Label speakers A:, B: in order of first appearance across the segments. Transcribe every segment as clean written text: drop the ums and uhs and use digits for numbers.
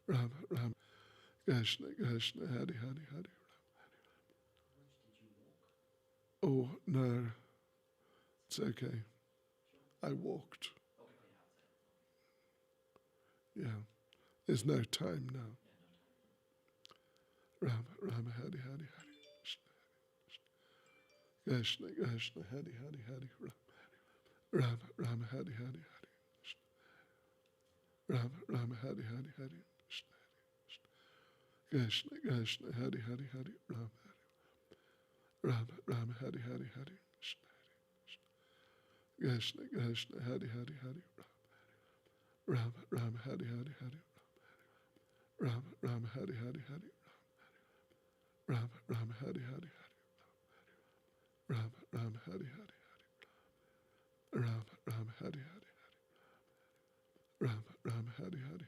A: Rama, Rama, Krishna, Krishna, Hari, Hari, Hari. Oh, no, it's okay. I walked. Yeah, there's no time now. Rama, Rama, Hari, Hari, Hari. Krishna, Krishna, Hari, Hari, Hari. Rama, Rama, Hari, Hari, Hari. Rama, Rama, Hari, Hari, Hari. Krishna, Krishna, Hari, Hari, Hari. Rama, Rama, Rama, Hari, Hari, Hari. Krishna, Krishna, Hari, Hari, Hari. Rama, Rama, Hari, Hari, Hari. Rama, Rama, Hari, Hari, Hari. Rama, Rama, Hari, Hari, Hari. Rama, Rama, Hari, Hari, Hari. Rama, Rama, Hari, Hari, Hari. Rama, Rama, Hari, Hari, Hari.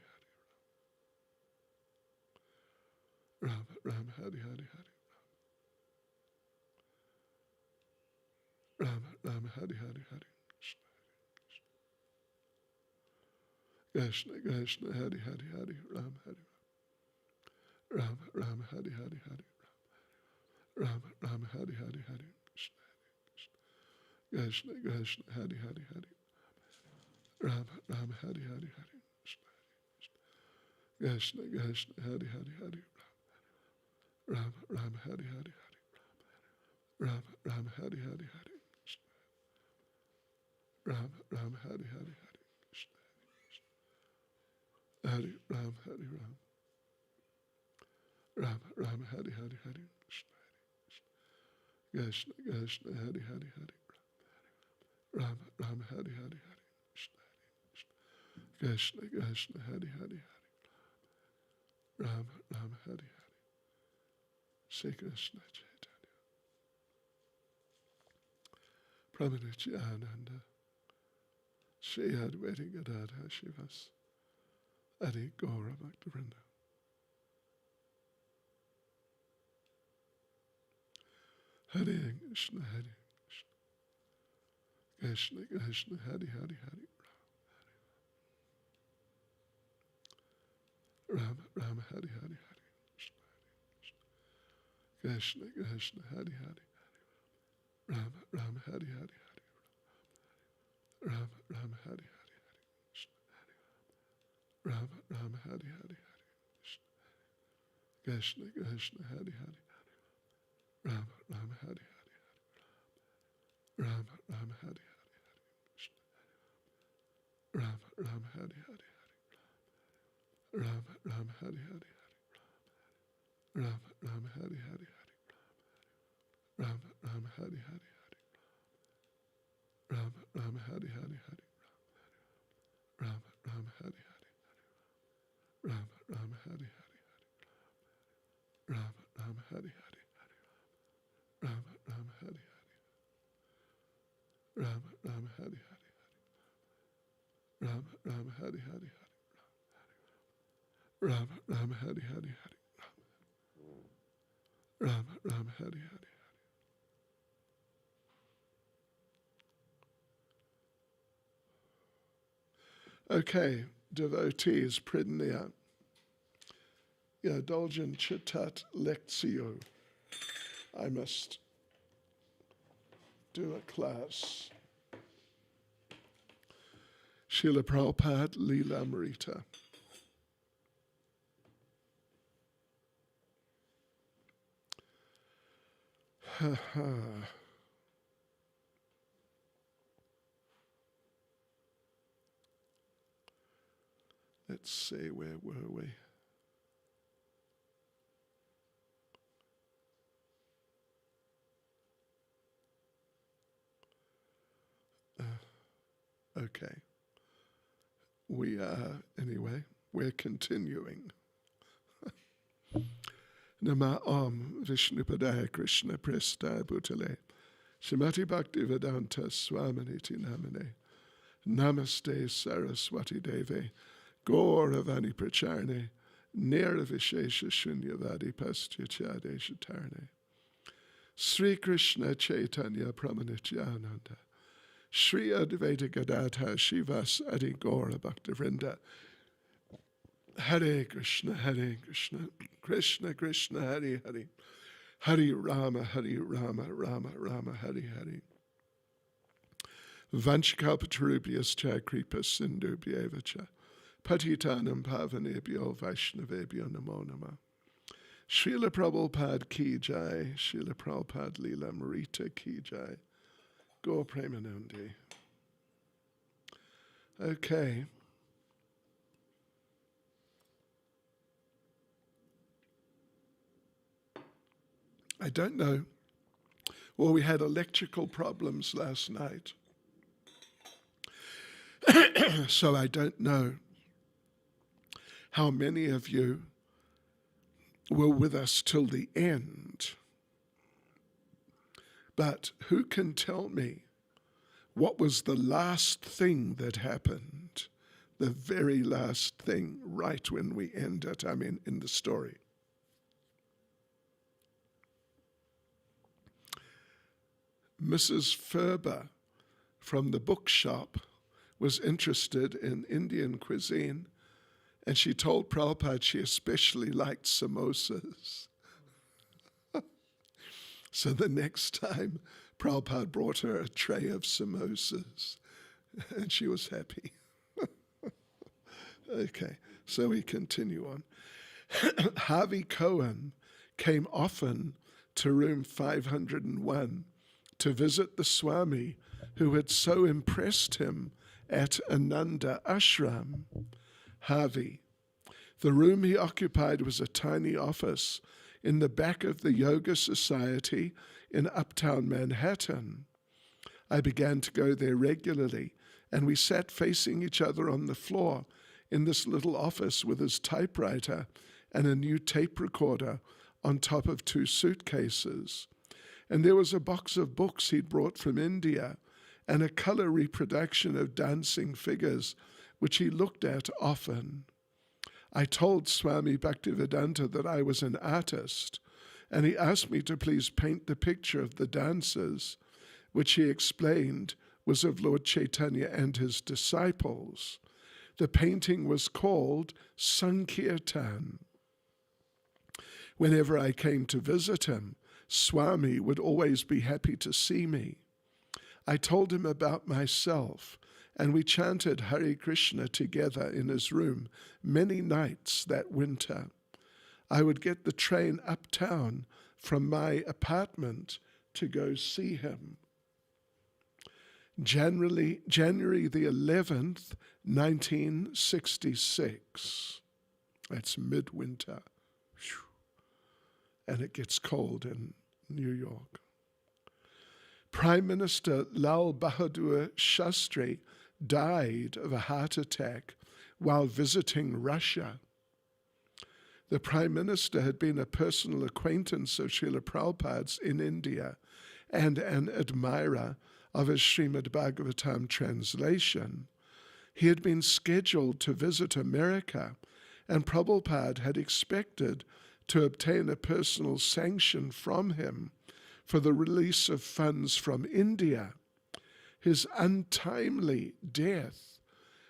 A: Rama, Rama, Hari, Hari, Hari. Rama, Rama, Hari, Hari, Hari. Krishna, Krishna, Hari, Hari, Hari. Rama, Hari. Rama, Rama, Hari, Hari, Hari. Rama, Rama, Hari, Hari, Hari. Krishna, Krishna, Hari, Hari, Hari. Rama, Rama, Hari, Hari, Hari. Krishna, Krishna, Hari, Hari, Hari. Rama, Rama, Hari, Hari, Hari. Rama, Rama, Hari, Hari, Hari. Rama, Rama, Hari, Hari, Hari. Hari, Ram, Hari, Ram. Rama, Rama, Hari, Hari, Hari. Krishna, Krishna, Hari, Hari, Hari. Rama, Rama, Hari, Hari, Hari. Krishna, Krishna, Hari, Hari, Hari. Rama, Rama, Hari, Hari. Shri Krishna Chaitanya. Pramanityananda. Shri Advaita Gadadhara Shivas. Adi Gaura Bhaktivinoda. Hare Krishna, Hare Krishna. Krishna, Krishna, Hare, Hare, Hare. Rama, Rama, Hare, Hare, Hare. Krishna, Krishna, Hare, Hare. Rama, Rama, Hare, Hare, Hare. Rama, Rama, Hare, Hare, Hare. Rama, Rama, Hare, Hare, Hare. Krishna, Krishna, Hare, Hare. Rama, Rama, Hare, Hare, Hare. Rama, Rama, Hare, Hare, Hare. Rama, Rama, Hare, Hare, Hare. Rama, Rama, Hare, Hare, Hare. Rama, Rama, Hare, Hare, Hare. Rama, Rama, Hare, Hare, Hare. Rama, Rama, Hare, Hare, Hare. Rama, Rama, Hare, Hare, Hare. Rama, Rama, Hare, Hare, Hare. Rama, Rama, Hare, Hare, Hare. Rama, Rama, Hare, Hare. Rama, Rama, Hare, Hare, Hare. Rama, Rama, Hare, Hare, Hare. Rama, Rama, Hare, Hare, Hare. Rama, Rama, Hare, Hare, Hare. Okay, devotees, pridnia. Yadoljan chitat lectio. I must do a class. Srila Prabhupada-lilamrita. Ha ha. Let's see, where were we? Okay. We are, anyway, we're continuing. Nama Om Vishnupadaya Krishna Presta Bhutale Shrimati Bhaktivedanta Swaminiti Namane Namaste Saraswati Deve Gauravani Pracharne Nirvishesha Shunyavadi Pastyachade Shatarne Sri Krishna Chaitanya Pramanityananda Sri Advaita Gadadhara Shivas Adi Gaura Bhaktivinoda. Hare Krishna, Krishna Krishna, Hare Hare, Hare Rama, Rama Rama, Hare Hare. Vanchakalpatarubhyascha kripa sindhubhyevacha patitanam pavanebhyo vaishnavebhyo namo namah. Srila Prabhupada ki jai, Srila Prabhupada-lilamrita ki jai. Gaur Premanandi. Okay. I don't know. Well, we had electrical problems last night. So I don't know how many of you were with us till the end. But who can tell me what was the last thing that happened? The very last thing, right when we ended, in the story. Mrs. Ferber from the bookshop was interested in Indian cuisine, and she told Prabhupada she especially liked samosas. So the next time, Prabhupada brought her a tray of samosas, and she was happy. Okay, so we continue on. Harvey Cohen came often to room 501 to visit the Swami who had so impressed him at Ananda Ashram. Harvey. The room he occupied was a tiny office in the back of the Yoga Society in uptown Manhattan. I began to go there regularly, and we sat facing each other on the floor in this little office with his typewriter and a new tape recorder on top of 2 suitcases. And there was a box of books he'd brought from India and a color reproduction of dancing figures, which he looked at often. I told Swami Bhaktivedanta that I was an artist, and he asked me to please paint the picture of the dancers, which he explained was of Lord Chaitanya and his disciples. The painting was called Sankirtan. Whenever I came to visit him, Swami would always be happy to see me. I told him about myself, and we chanted Hare Krishna together in his room many nights that winter. I would get the train uptown from my apartment to go see him. January the 11th, 1966. That's midwinter. And it gets cold in New York. Prime Minister Lal Bahadur Shastri died of a heart attack while visiting Russia. The Prime Minister had been a personal acquaintance of Srila Prabhupada's in India and an admirer of his Srimad Bhagavatam translation. He had been scheduled to visit America, and Prabhupada had expected to obtain a personal sanction from him for the release of funds from India. His untimely death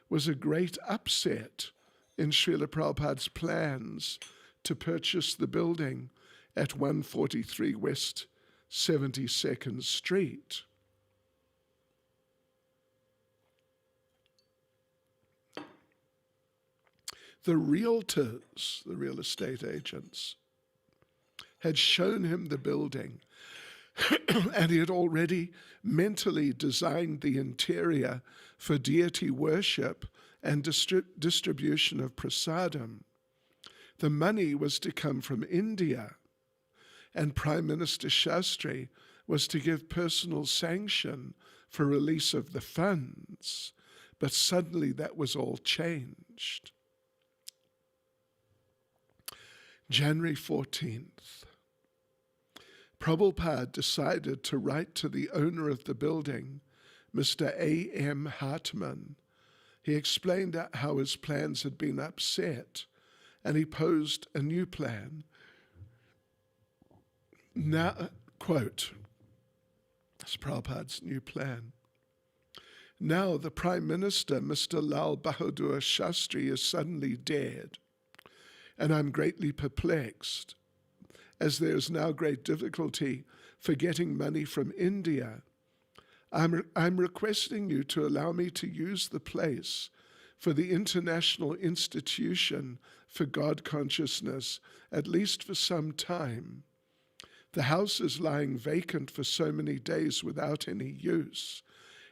A: was a great upset in Srila Prabhupada's plans to purchase the building at 143 West 72nd Street. The realtors, the real estate agents, had shown him the building, and he had already mentally designed the interior for deity worship and distribution of prasadam. The money was to come from India, and Prime Minister Shastri was to give personal sanction for release of the funds. But suddenly that was all changed. January 14th. Prabhupada decided to write to the owner of the building, Mr. A.M. Hartman. He explained how his plans had been upset, and he posed a new plan. Now, quote, this is Prabhupada's new plan. Now the Prime Minister, Mr. Lal Bahadur Shastri, is suddenly dead. and I'm greatly perplexed, as there is now great difficulty for getting money from India. I'm requesting you to allow me to use the place for the International Institution for God Consciousness, at least for some time. The house is lying vacant for so many days without any use,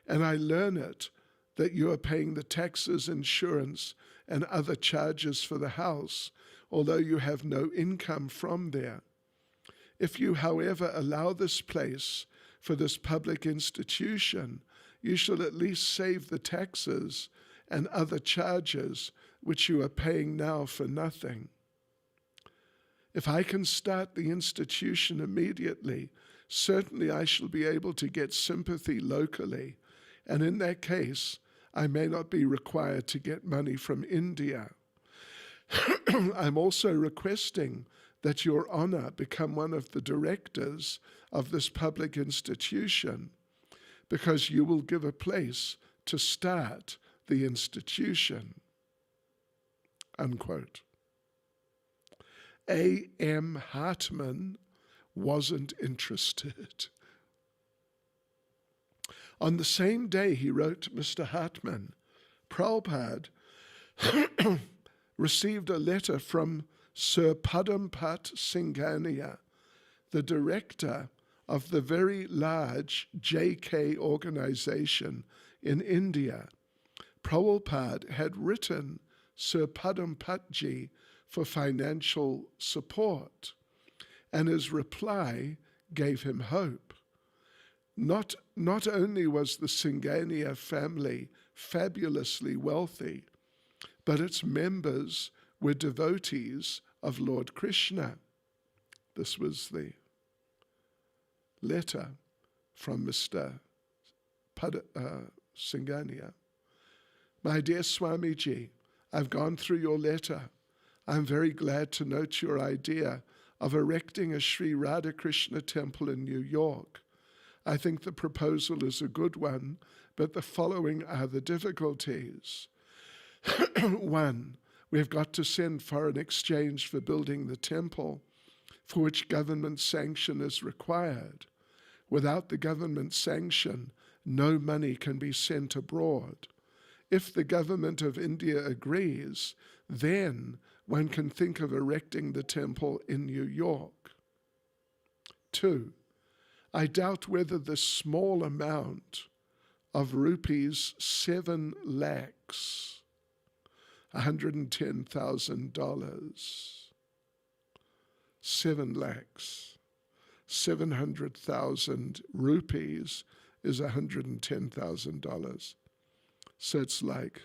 A: and I learn it that you are paying the taxes, insurance, and other charges for the house, although you have no income from there. If you, however, allow this place for this public institution, you shall at least save the taxes and other charges which you are paying now for nothing. If I can start the institution immediately, certainly I shall be able to get sympathy locally, and in that case, I may not be required to get money from India. I'm also requesting that Your Honor become one of the directors of this public institution, because you will give a place to start the institution." Unquote. A.M. Hartman wasn't interested. On the same day, he wrote Mr. Hartman, Prabhupada received a letter from Sir Padampat Singhania, the director of the very large JK organization in India. Prabhupada had written Sir Padampatji for financial support, and his reply gave him hope. Not only was the Singhania family fabulously wealthy, but its members were devotees of Lord Krishna. This was the letter from Mr. Singhania. "My dear Swamiji, I've gone through your letter. I'm very glad to note your idea of erecting a Sri Radhakrishna temple in New York. I think the proposal is a good one, but the following are the difficulties. 1, we've got to send foreign exchange for building the temple, for which government sanction is required. Without the government sanction, no money can be sent abroad. If the government of India agrees, then one can think of erecting the temple in New York. 2, I doubt whether the small amount of rupees 7 lakhs, $110,000, 7 lakhs, 700,000 rupees is $110,000. So it's like,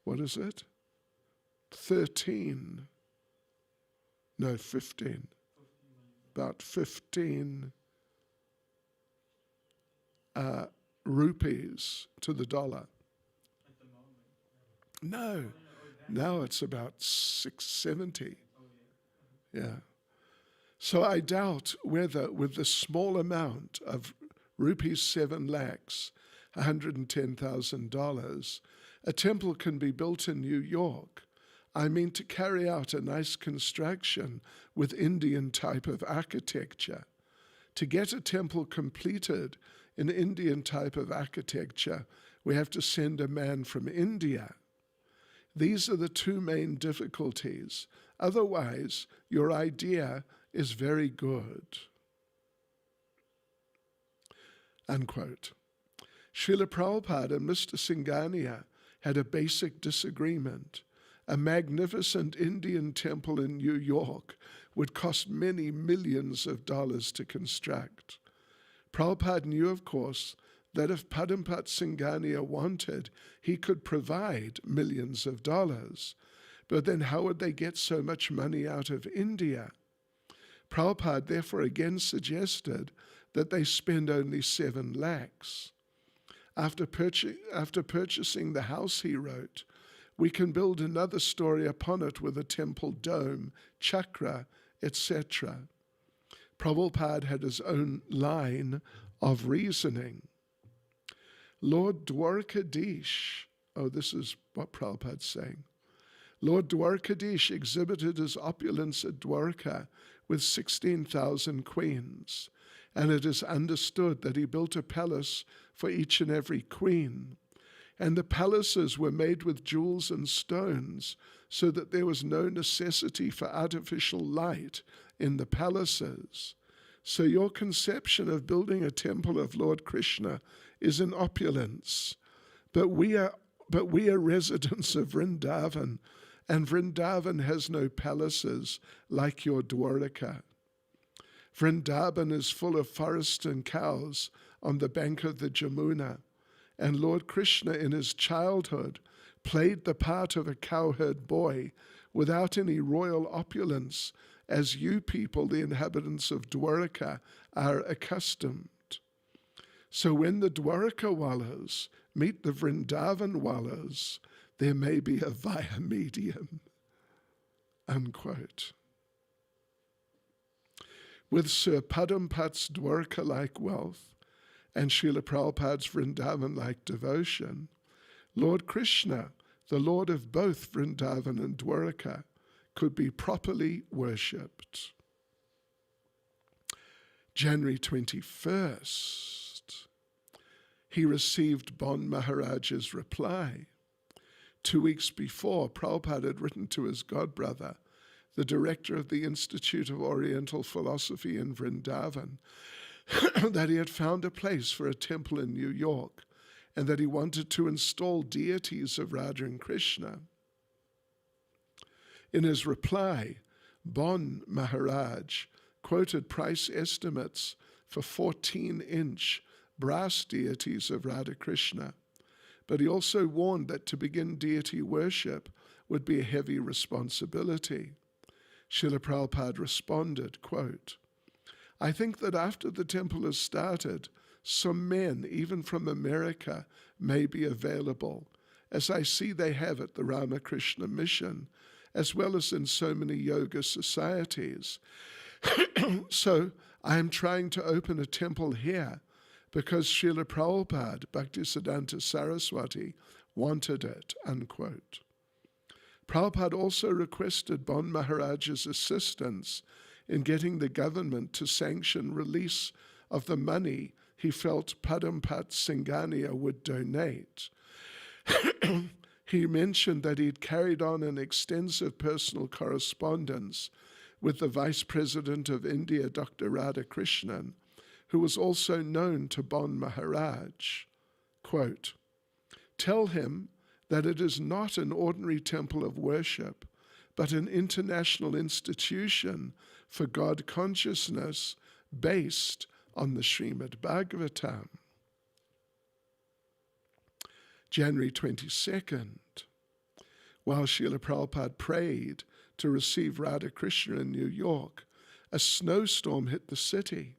A: what is it? 15. About 15 rupees to the dollar.
B: At the moment.
A: No, now it's about 670. Yeah. So I doubt whether with the small amount of rupees 7 lakhs, $110,000, a temple can be built in New York. I mean to carry out a nice construction with Indian type of architecture. To get a temple completed in Indian type of architecture, we have to send a man from India. These are the 2 main difficulties. Otherwise, your idea is very good." Unquote. Srila Prabhupada and Mr. Singhania had a basic disagreement. A magnificent Indian temple in New York would cost many millions of dollars to construct. Prabhupada knew, of course, that if Padampat Singhania wanted, he could provide millions of dollars. But then how would they get so much money out of India? Prabhupada therefore again suggested that they spend only 7 lakhs. After purchasing the house, he wrote, we can build another story upon it with a temple dome, chakra, etc. Prabhupada had his own line of reasoning. Lord Dwarkadish, this is what Prabhupada's saying. Lord Dwarkadish exhibited his opulence at Dwarka with 16,000 queens, and it is understood that he built a palace for each and every queen. And the palaces were made with jewels and stones, so that there was no necessity for artificial light in the palaces. So your conception of building a temple of Lord Krishna is an opulence. But we are residents of Vrindavan, and Vrindavan has no palaces like your Dwarka. Vrindavan is full of forests and cows on the bank of the Jamuna, and Lord Krishna in his childhood played the part of a cowherd boy without any royal opulence, as you people, the inhabitants of Dwarka, are accustomed. So when the Dwarka-wallas meet the Vrindavan-wallas, there may be a via medium, unquote. With Sir Padampat's Dwarka-like wealth and Srila Prabhupada's Vrindavan-like devotion, Lord Krishna, the Lord of both Vrindavan and Dwarka, could be properly worshipped. January 21st, he received Bon Maharaj's reply. 2 weeks before, Prabhupada had written to his godbrother, the director of the Institute of Oriental Philosophy in Vrindavan, that he had found a place for a temple in New York and that he wanted to install deities of Radha and Krishna. In his reply, Bon Maharaj quoted price estimates for 14-inch brass deities of Radha Krishna, but he also warned that to begin deity worship would be a heavy responsibility. Srila Prabhupada responded, quote, I think that after the temple is started, some men, even from America, may be available, as I see they have at the Ramakrishna Mission, as well as in so many yoga societies. So I am trying to open a temple here because Srila Prabhupada, Bhaktisiddhanta Saraswati, wanted it, unquote. Prabhupada also requested Bon Maharaj's assistance in getting the government to sanction release of the money he felt Padampat Singhania would donate. He mentioned that he'd carried on an extensive personal correspondence with the Vice President of India, Dr. Radhakrishnan, who was also known to Bon Maharaj. Quote, tell him that it is not an ordinary temple of worship, but an international institution for God consciousness based on the Srimad Bhagavatam. January 22nd, while Srila Prabhupada prayed to receive Radha Krishna in New York, a snowstorm hit the city.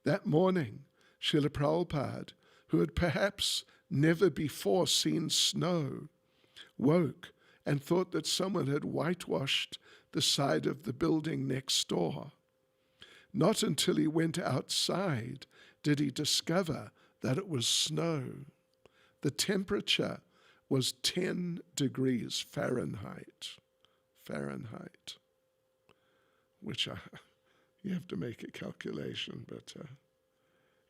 A: That morning, Srila Prabhupada, who had perhaps never before seen snow, woke and thought that someone had whitewashed the side of the building next door. Not until he went outside did he discover that it was snow. The temperature was 10 degrees Fahrenheit, which you have to make a calculation, but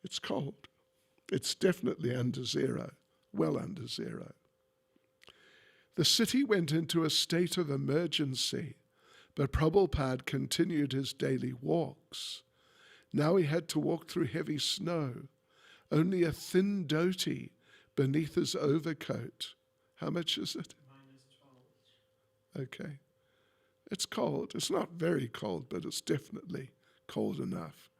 A: it's cold. It's definitely under zero, well under zero. The city went into a state of emergency, but Prabhupada continued his daily walks. Now he had to walk through heavy snow, only a thin dhoti beneath his overcoat. How much is it? -12. Okay. It's cold. It's not very cold, but it's definitely cold enough.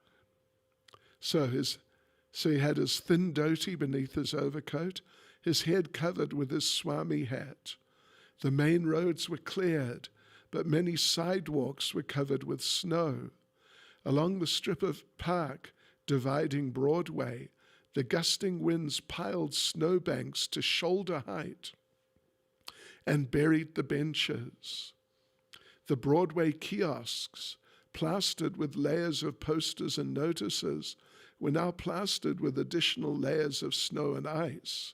A: So he had his thin dhoti beneath his overcoat, his head covered with his Swami hat. The main roads were cleared, but many sidewalks were covered with snow. Along the strip of park dividing Broadway, the gusting winds piled snowbanks to shoulder height and buried the benches. The Broadway kiosks, plastered with layers of posters and notices, were now plastered with additional layers of snow and ice.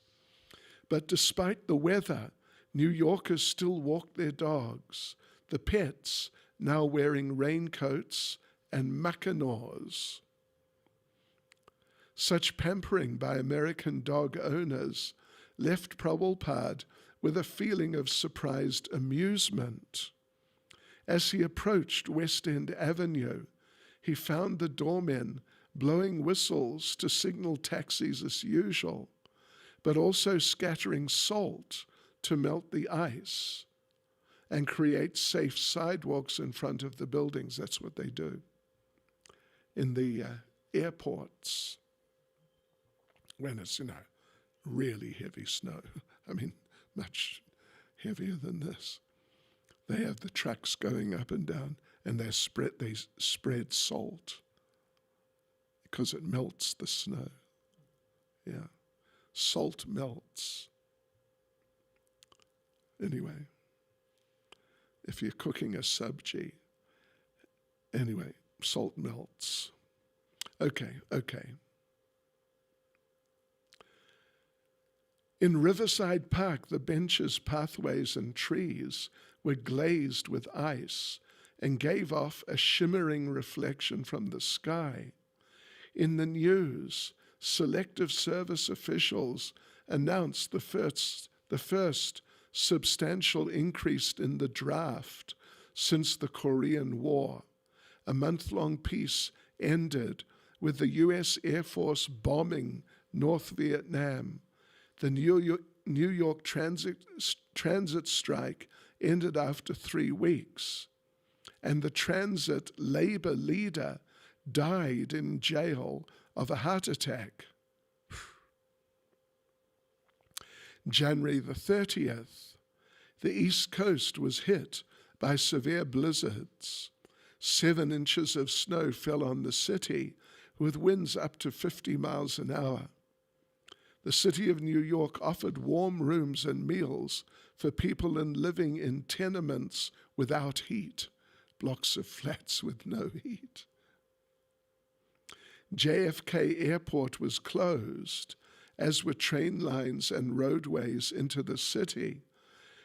A: But despite the weather, New Yorkers still walk their dogs, the pets now wearing raincoats and mackinaws. Such pampering by American dog owners left Prabhupada with a feeling of surprised amusement. As he approached West End Avenue, he found the doormen blowing whistles to signal taxis as usual, but also scattering salt to melt the ice and create safe sidewalks in front of the buildings. That's what they do in the airports when it's, really heavy snow. I mean, much heavier than this. They have the trucks going up and down, and they spread salt because it melts the snow. Yeah, salt melts. Anyway, if you're cooking a sabji, anyway, salt melts. Okay. In Riverside Park, the benches, pathways, and trees were glazed with ice and gave off a shimmering reflection from the sky. In the news, selective service officials announced the first substantial increase in the draft since the Korean War. A month-long peace ended with the U.S. Air Force bombing North Vietnam. The New York transit strike ended after 3 weeks, and the transit labor leader died in jail of a heart attack. January the 30th, the East Coast was hit by severe blizzards. 7 inches of snow fell on the city, with winds up to 50 miles an hour. The city of New York offered warm rooms and meals for people living in tenements without heat, blocks of flats with no heat. JFK Airport was closed, as were train lines and roadways into the city.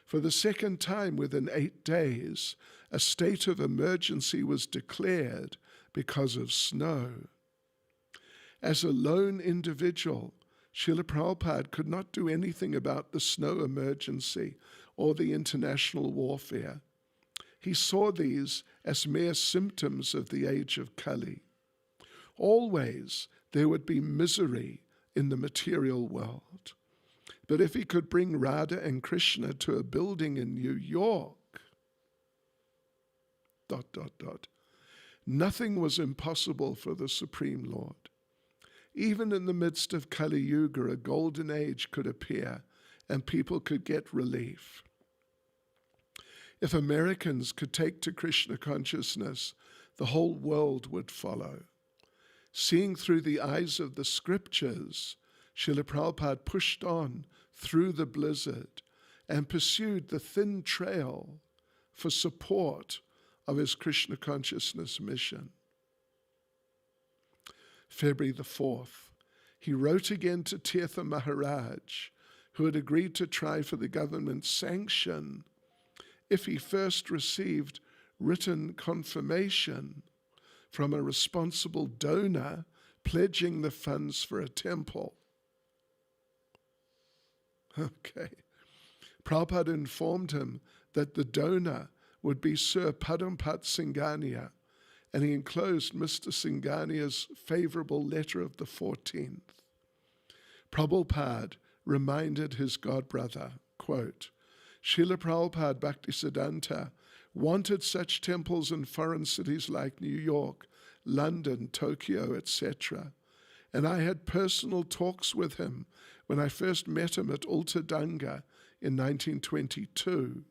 A: For the second time within 8 days, a state of emergency was declared because of snow. As a lone individual, Srila Prabhupada could not do anything about the snow emergency or the international warfare. He saw these as mere symptoms of the age of Kali. Always there would be misery in the material world. But if he could bring Radha and Krishna to a building in New York, ... nothing was impossible for the Supreme Lord. Even in the midst of Kali Yuga, a golden age could appear and people could get relief. If Americans could take to Krishna consciousness, the whole world would follow. Seeing through the eyes of the scriptures, Srila Prabhupada pushed on through the blizzard and pursued the thin trail for support of his Krishna consciousness mission. February the 4th, he wrote again to Tirtha Maharaj, who had agreed to try for the government's sanction if he first received written confirmation from a responsible donor pledging the funds for a temple. Okay. Prabhupada informed him that the donor would be Sir Padampat Singhania, and he enclosed Mr. Singhania's favorable letter of the 14th. Prabhupada reminded his godbrother, quote, Srila Prabhupada Bhaktisiddhanta wanted such temples in foreign cities like New York, London, Tokyo, etc. And I had personal talks with him when I first met him at Ultadanga in 1922.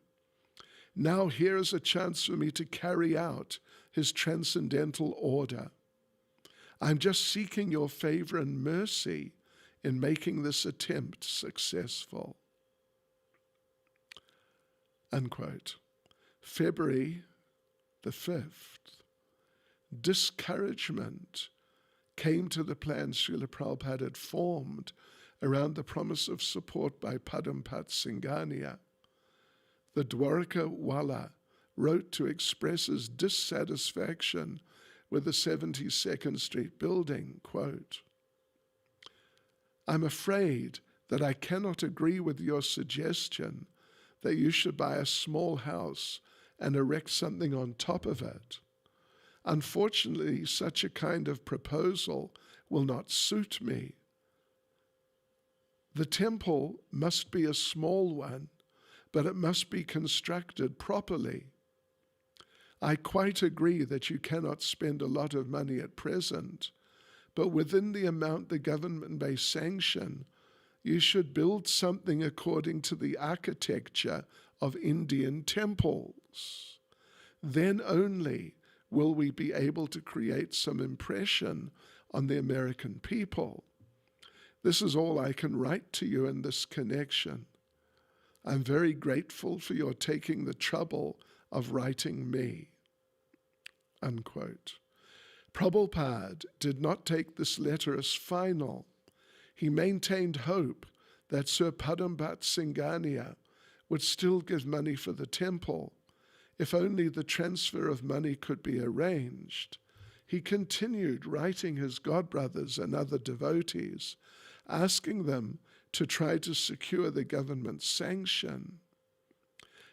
A: Now here is a chance for me to carry out his transcendental order. I'm just seeking your favor and mercy in making this attempt successful. Unquote. February the 5th. Discouragement came to the plans Srila Prabhupada had formed around the promise of support by Padampat Singhania. the Dwarka Wala wrote to express his dissatisfaction with the 72nd Street building, quote, "I'm afraid that I cannot agree with your suggestion that you should buy a small house and erect something on top of it. Unfortunately, such a kind of proposal will not suit me. The temple must be a small one, but it must be constructed properly. I quite agree that you cannot spend a lot of money at present, but within the amount the government may sanction, you should build something according to the architecture of Indian temples. Then only will we be able to create some impression on the American people. This is all I can write to you in this connection. I'm very grateful for your taking the trouble of writing me." Unquote. Prabhupada did not take this letter as final. He maintained hope that Sir Padambat Singhania would still give money for the temple, if only the transfer of money could be arranged. He continued writing his godbrothers and other devotees, asking them to try to secure the government's sanction.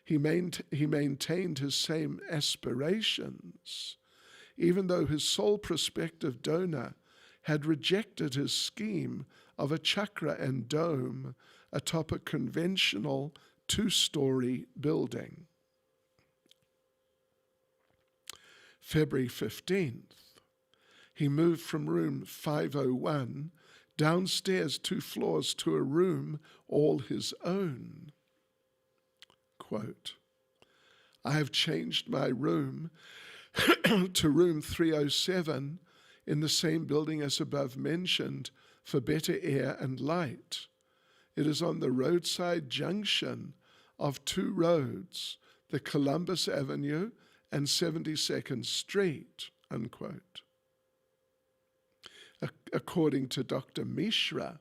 A: He maintained his same aspirations, even though his sole prospective donor had rejected his scheme of a chakra and dome atop a conventional 2-story building. February 15th, he moved from room 501 downstairs 2 floors to a room all his own. Quote, "I have changed my room to room 307 in the same building as above mentioned for better air and light. It is on the roadside junction of 2 roads, the Columbus Avenue and 72nd Street," unquote. According to Dr. Mishra,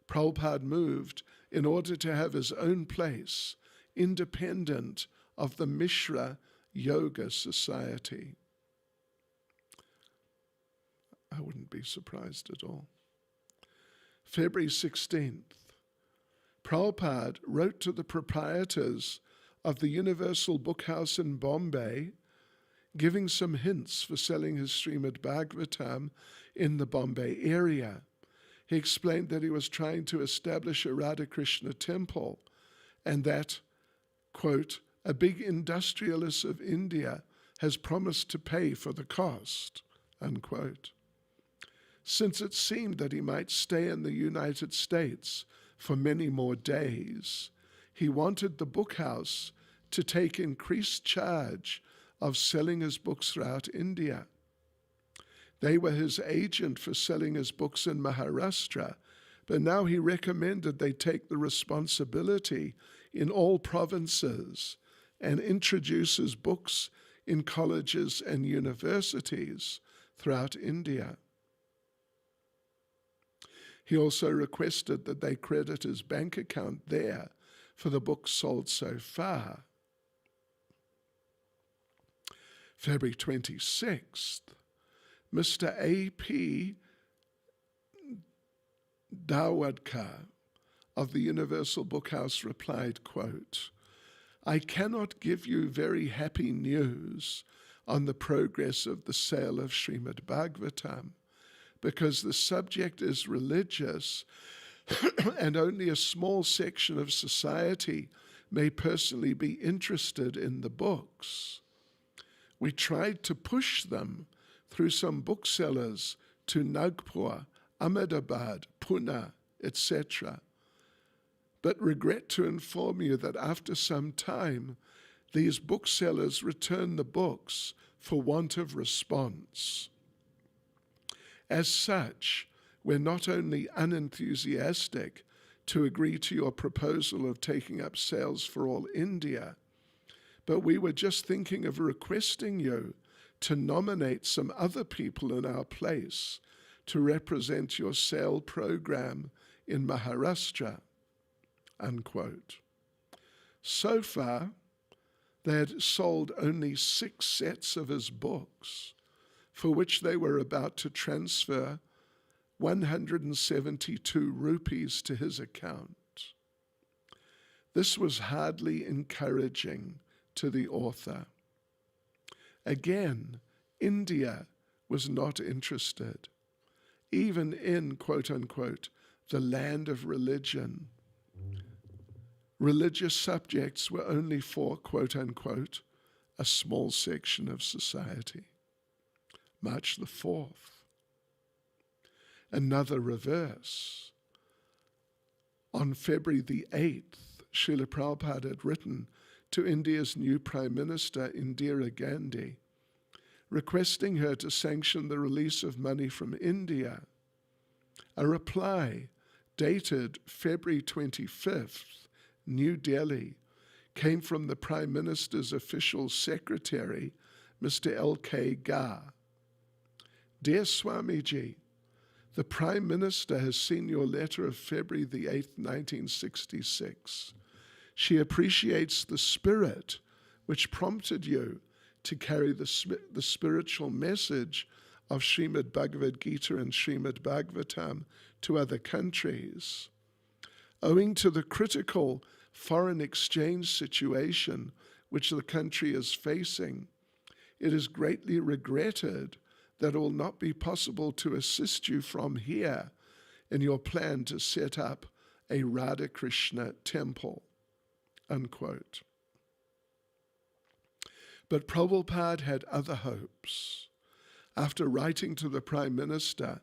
A: Prabhupada moved in order to have his own place, independent of the Mishra Yoga Society. I wouldn't be surprised at all. February 16th, Prabhupada wrote to the proprietors of the Universal Book House in Bombay, giving some hints for selling his Srimad Bhagavatam in the Bombay area. He explained that he was trying to establish a Radha Krishna temple and that, quote, "a big industrialist of India has promised to pay for the cost," unquote. Since it seemed that he might stay in the United States for many more days, he wanted the book house to take increased charge of selling his books throughout India. They were his agent for selling his books in Maharashtra, but now he recommended they take the responsibility in all provinces and introduce his books in colleges and universities throughout India. He also requested that they credit his bank account there for the books sold so far. February 26th, Mr. A.P. Dawadkar of the Universal Book House replied, quote, "I cannot give you very happy news on the progress of the sale of Srimad Bhagavatam because the subject is religious and only a small section of society may personally be interested in the books. We tried to push them through some booksellers to Nagpur, Ahmedabad, Pune, etc. But regret to inform you that after some time, these booksellers return the books for want of response. As such, we're not only unenthusiastic to agree to your proposal of taking up sales for all India, but we were just thinking of requesting you to nominate some other people in our place to represent your sale program in Maharashtra," unquote. So far, They had sold only 6 sets of his books, for which they were about to transfer 172 rupees to his account. This was hardly encouraging to the author. Again, India was not interested, even in, quote unquote, the land of religion. Religious subjects were only for, quote unquote, a small section of society. March the 4th. Another reverse. On February the 8th, Srila Prabhupada had written to India's new Prime Minister, Indira Gandhi, requesting her to sanction the release of money from India. A reply dated February 25th, New Delhi, came from the Prime Minister's official secretary, Mr. L.K. Garg. Dear Swamiji, the Prime Minister has seen your letter of February the 8th, 1966. She appreciates the spirit which prompted you to carry the spiritual message of Srimad Bhagavad Gita and Srimad Bhagavatam to other countries. Owing to the critical foreign exchange situation which the country is facing, it is greatly regretted that it will not be possible to assist you from here in your plan to set up a Radha Krishna temple, unquote. But Prabhupada had other hopes. After writing to the Prime Minister,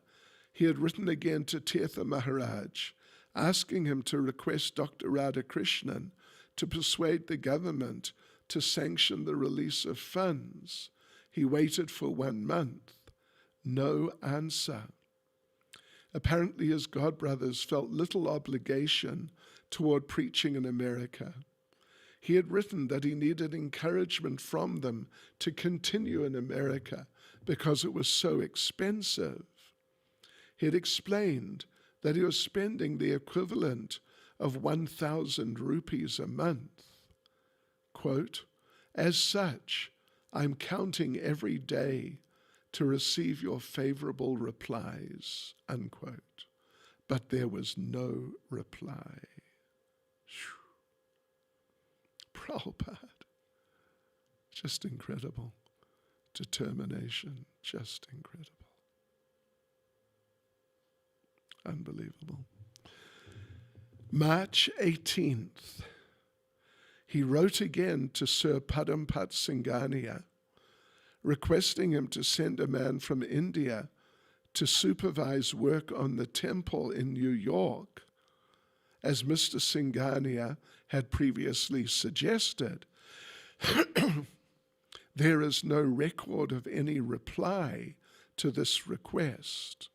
A: he had written again to Tirtha Maharaj, asking him to request Dr. Radhakrishnan to persuade the government to sanction the release of funds. He waited for 1 month. No answer. Apparently his godbrothers felt little obligation toward preaching in America. He had written that he needed encouragement from them to continue in America because it was so expensive. He had explained that he was spending the equivalent of 1,000 rupees a month. Quote, as such, I'm counting every day to receive your favorable replies, unquote. But there was no reply. Prabhupada, just incredible. Determination, just incredible. Unbelievable. March 18th, he wrote again to Sir Padampat Singhania, requesting him to send a man from India to supervise work on the temple in New York, as Mr. Singhania had previously suggested. There is no record of any reply to this request.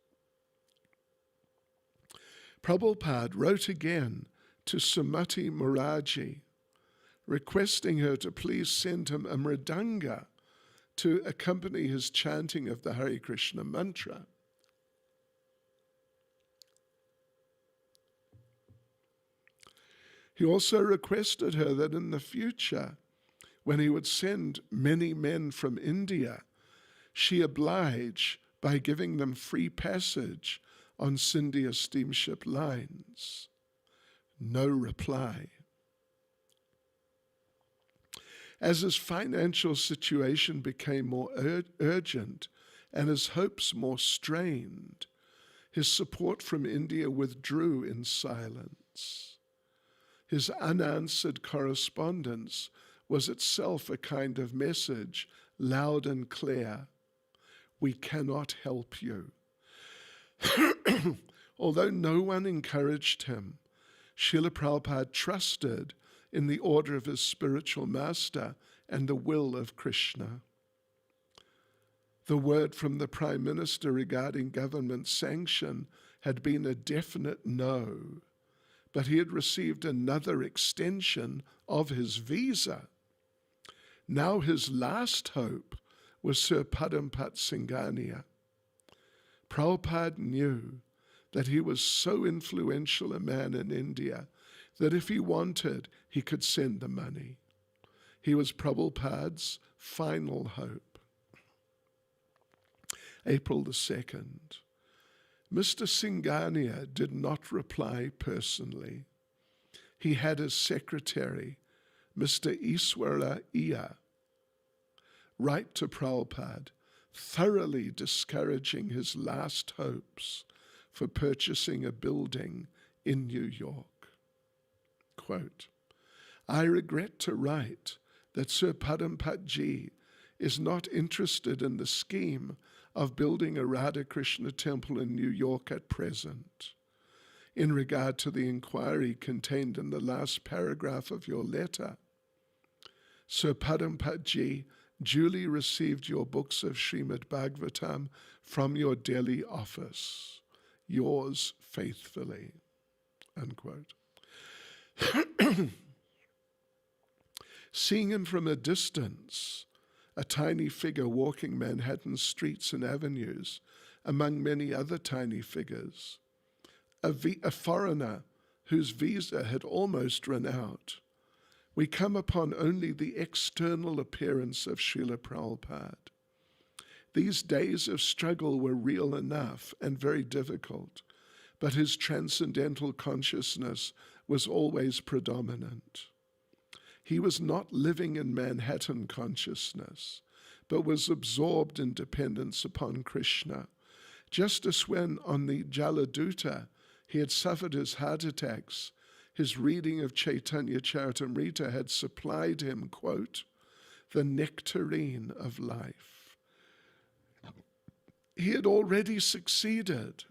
A: Prabhupada wrote again to Sumati Muraji, requesting her to please send him a mridanga to accompany his chanting of the Hare Krishna mantra. He also requested her that in the future, when he would send many men from India, she oblige by giving them free passage on Scindia steamship lines. No reply. As his financial situation became more urgent and his hopes more strained, his support from India withdrew in silence. His unanswered correspondence was itself a kind of message, loud and clear. We cannot help you. Although no one encouraged him, Srila Prabhupada trusted in the order of his spiritual master and the will of Krishna. The word from the Prime Minister regarding government sanction had been a definite no, but he had received another extension of his visa. Now his last hope was Sir Padampat Singhania. Prabhupada knew that he was so influential a man in India that if he wanted, he could send the money. He was Prabhupada's final hope. April the 2nd. Mr. Singhania did not reply personally. He had his secretary, Mr. Iswara Iya, write to Prabhupada, thoroughly discouraging his last hopes for purchasing a building in New York. Quote, I regret to write that Sir Padampat-ji is not interested in the scheme of building a Radha Krishna temple in New York at present. In regard to the inquiry contained in the last paragraph of your letter, Sir Padampat-ji duly received your books of Srimad Bhagavatam from your Delhi office. Yours faithfully. Unquote. Seeing him from a distance, a tiny figure walking Manhattan streets and avenues, among many other tiny figures, a foreigner whose visa had almost run out, we come upon only the external appearance of Srila Prabhupada. These days of struggle were real enough and very difficult, but his transcendental consciousness was always predominant. He was not living in Manhattan consciousness, but was absorbed in dependence upon Krishna, just as when on the Jaladuta he had suffered his heart attacks, his reading of Chaitanya Charitamrita had supplied him, quote, the nectarine of life. He had already succeeded.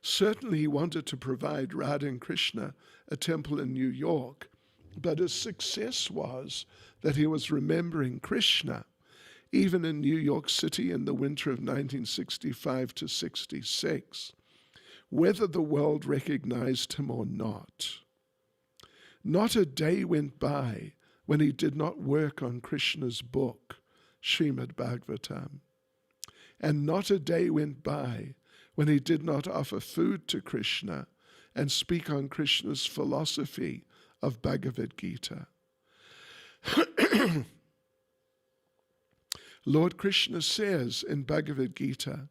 A: Certainly he wanted to provide Radha and Krishna a temple in New York, but his success was that he was remembering Krishna, even in New York City in the winter of 1965 to 66, whether the world recognized him or not. Not a day went by when he did not work on Krishna's book, Srimad Bhagavatam. And not a day went by when he did not offer food to Krishna and speak on Krishna's philosophy of Bhagavad Gita. Lord Krishna says in Bhagavad Gita,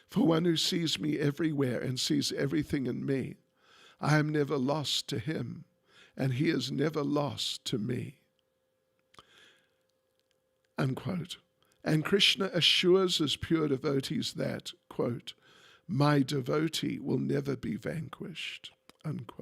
A: for one who sees me everywhere and sees everything in me, I am never lost to him, and he is never lost to me. Unquote. And Krishna assures his pure devotees that, quote, my devotee will never be vanquished, unquote.